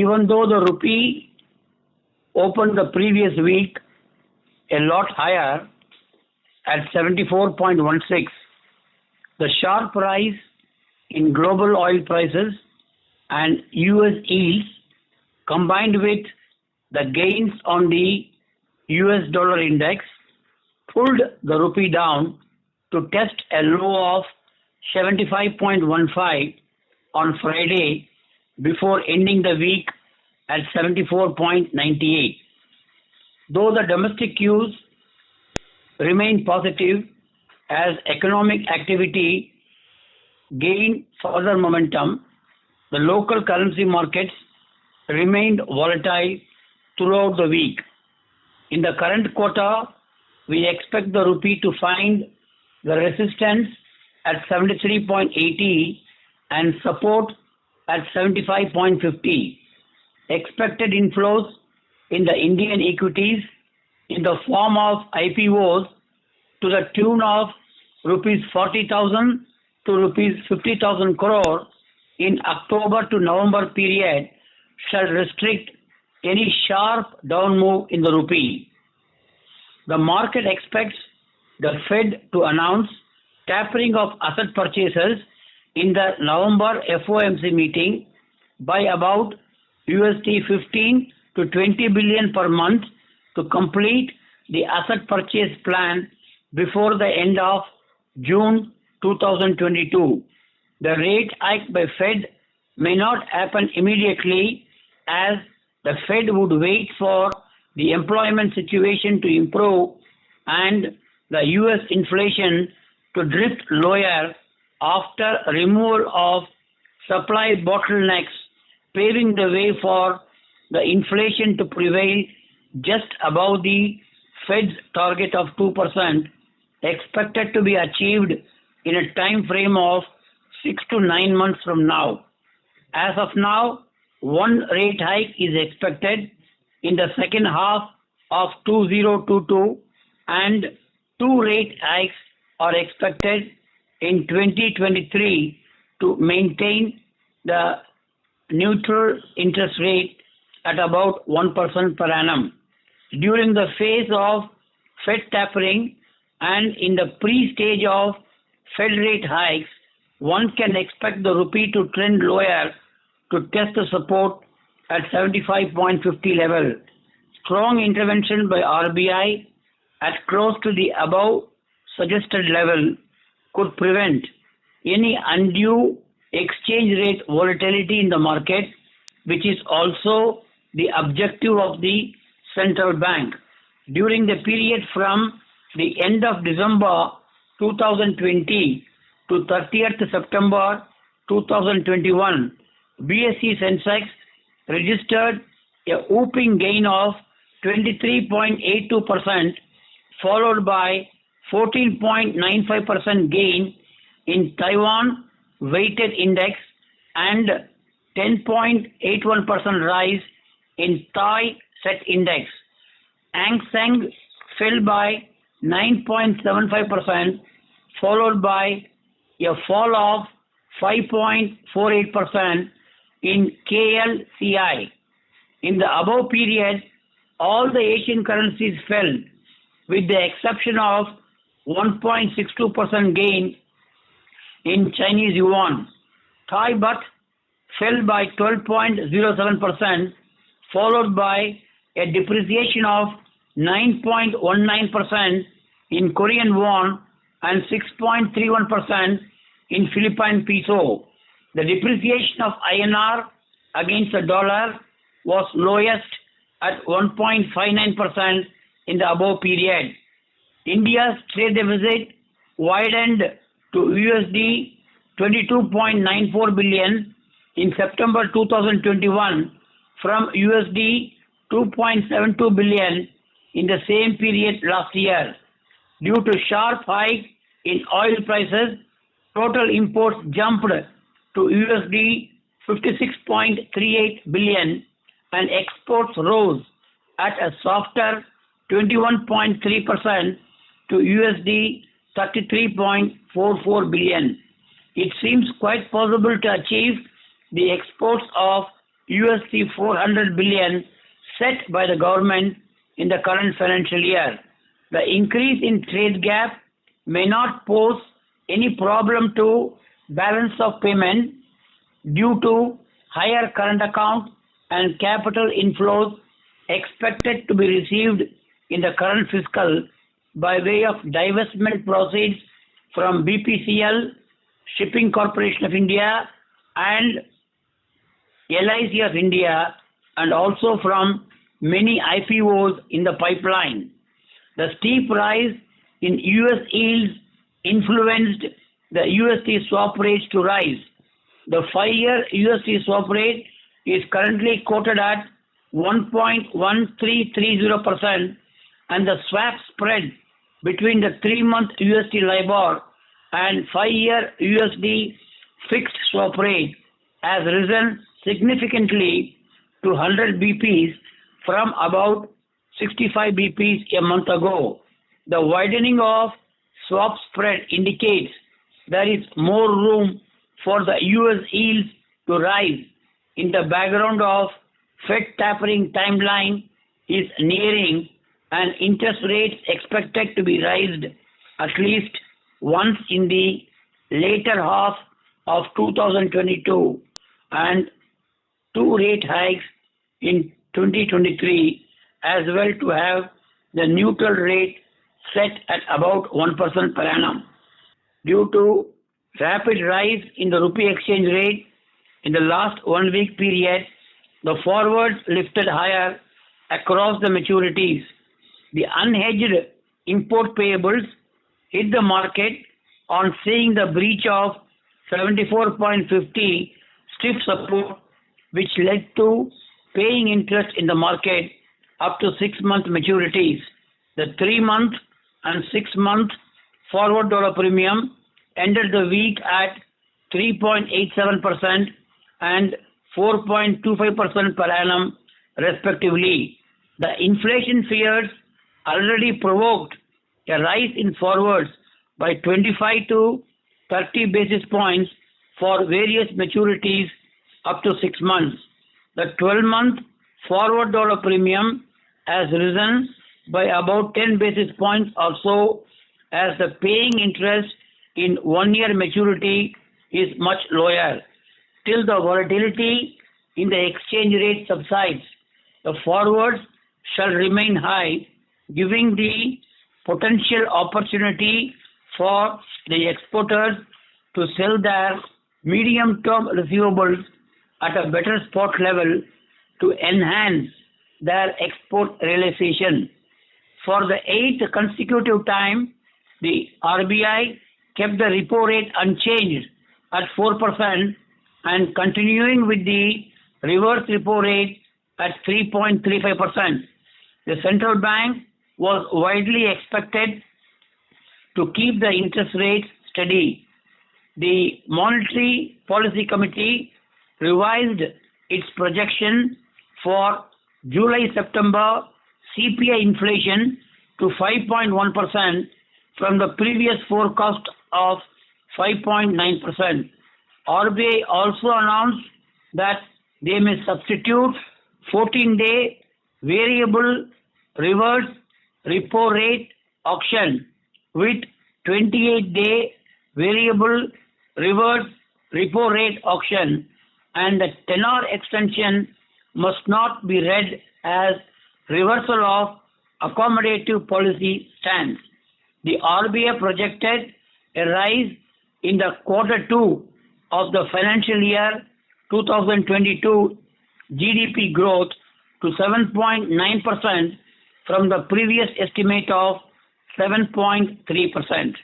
Even though the rupee opened the previous week a lot higher at 74.16, the sharp rise in global oil prices and US yields combined with the gains on the US dollar index pulled the rupee down to test a low of 75.15 on Friday before ending the week at 74.98. Though the domestic cues remain positive as economic activity gained further momentum, the local currency markets remained volatile throughout the week. In the current quarter, we expect the rupee to find the resistance at 73.80 and support at 75.50. Expected inflows in the Indian equities in the form of IPOs to the tune of rupees 40,000 to rupees 50,000 crore in October to November period shall restrict any sharp down move in the rupee. The market expects the Fed to announce tapering of asset purchases in the November FOMC meeting by about $15 to 20 billion per month to complete the asset purchase plan before the end of June 2022. The rate hike by Fed may not happen immediately as the Fed would wait for the employment situation to improve and the US inflation to drift lower after removal of supply bottlenecks, paving the way for the inflation to prevail just above the Fed's target of 2%, expected to be achieved in a time frame of 6 to 9 months from now. As of now, one rate hike is expected in the second half of 2022 and two rate hikes are expected in 2023 to maintain the neutral interest rate at about 1% per annum. During the phase of Fed tapering and in the pre-stage of Fed rate hikes, one can expect the rupee to trend lower to test the support at 75.50 level. Strong intervention by RBI at close to the above suggested level could prevent any undue exchange rate volatility in the market, which is also the objective of the central bank. During the period from the end of December 2020 to 30th September 2021, BSE Sensex registered a whopping gain of 23.82%, followed by 14.95% gain in Taiwan weighted index and 10.81% rise in Thai set index. Hang Seng fell by 9.75%, followed by a fall of 5.48% in KLCI. In the above period, all the Asian currencies fell, with the exception of 1.62% gain in Chinese yuan. Thai baht fell by 12.07%, followed by a depreciation of 9.19% in Korean won and 6.31% in Philippine peso. The depreciation of INR against the dollar was lowest at 1.59% in the above period. India's trade deficit widened to USD 22.94 billion in September 2021 from USD 2.72 billion in the same period last year. Due to sharp hike in oil prices, total imports jumped to USD 56.38 billion and exports rose at a softer 21.3% to USD 33.44 billion. It seems quite possible to achieve the exports of USD 400 billion set by the government in the current financial year. The increase in trade gap may not pose any problem to balance of payment due to higher current account and capital inflows expected to be received in the current fiscal by way of divestment proceeds from BPCL, Shipping Corporation of India and LIC of India, and also from many IPOs in the pipeline. The steep rise in US yields influenced the USD swap rates to rise. The 5-year USD swap rate is currently quoted at 1.1330%, and the swap spread between the 3-month USD LIBOR and 5-year USD fixed swap rate has risen significantly to 100 BPs from about 65 BPs a month ago. The widening of swap spread indicates there is more room for the US yields to rise in the background of Fed tapering timeline is nearing and interest rates expected to be raised at least once in the later half of 2022 and 2 rate hikes in 2023 as well, to have the neutral rate set at about 1% per annum. Due to rapid rise in the rupee exchange rate in the last 1 week period, the forwards lifted higher across the maturities. The unhedged import payables hit the market on seeing the breach of 74.50 stiff support, which led to paying interest in the market up to 6-month maturities. The 3-month and 6-month forward dollar premium ended the week at 3.87% and 4.25% per annum respectively. The inflation fears already provoked a rise in forwards by 25 to 30 basis points for various maturities up to 6 months. The 12-month forward dollar premium has risen by about 10 basis points or so, as the paying interest in 1-year maturity is much lower. Till the volatility in the exchange rate subsides, the forwards shall remain high, giving the potential opportunity for the exporters to sell their medium-term receivables at a better spot level to enhance their export realization. For the 8th consecutive time, the RBI kept the repo rate unchanged at 4% and continuing with the reverse repo rate at 3.35%. The central bank was widely expected to keep the interest rates steady. The Monetary Policy Committee revised its projection for July-September CPI inflation to 5.1% from the previous forecast of 5.9%. RBI also announced that they may substitute 14-day variable reverse repo rate auction with 28-day variable reverse repo rate auction, and the tenor extension must not be read as reversal of accommodative policy stance. The RBI projected a rise in the Q2 of the financial year 2022 GDP growth to 7.9% from the previous estimate of 7.3%.